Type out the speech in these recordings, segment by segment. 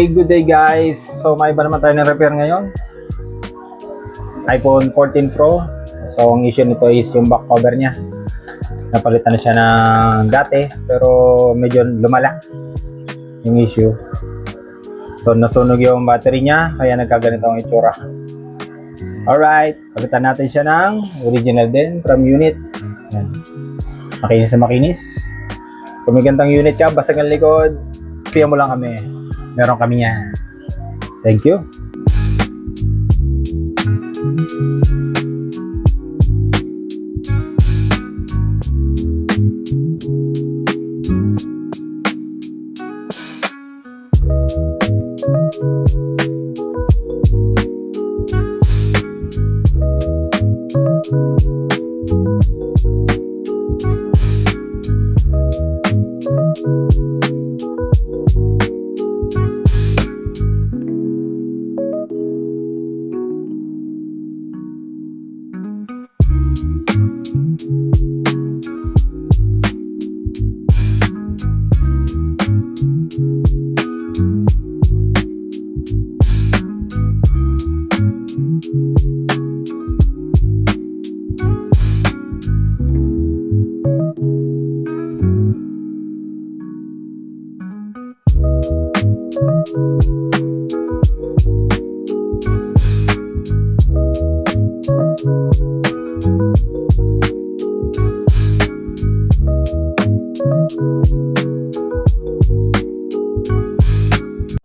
Hey, good day guys. So may iba naman tayo na repair ngayon. iPhone 14 Pro. So ang issue nito is yung back cover niya. Napalitan na siya ng dati pero medyo lumala yung issue. So nasunog yung battery niya kaya nagkaganito ang itsura. Alright, palitan natin siya ng original din from unit. Yan. Makinis na makinis. Kung may gandang unit ka, basag ang likod, tiyan mo lang kami. Meron kami yan. Thank you.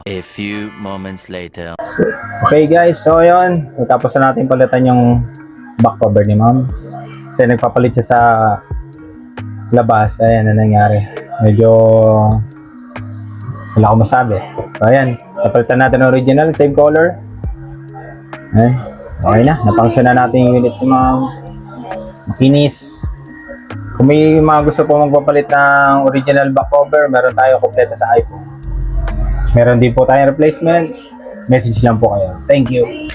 A few moments later. Okay guys, so ayun, tapos na natin palitan yung back cover ni ma'am. Kasi nagpapalit siya sa labas. Ayan na nangyari. Medyo wala akong masabi. So ayan, napalitan natin ng original, same color. Ayan, okay na, napunction na natin yung unit ni ma'am. Makinis. Kung may mga gusto po magpapalit ng original back cover, meron tayo kompleto sa iPhone. Meron din po tayong replacement. Message lang po kayo. Thank you.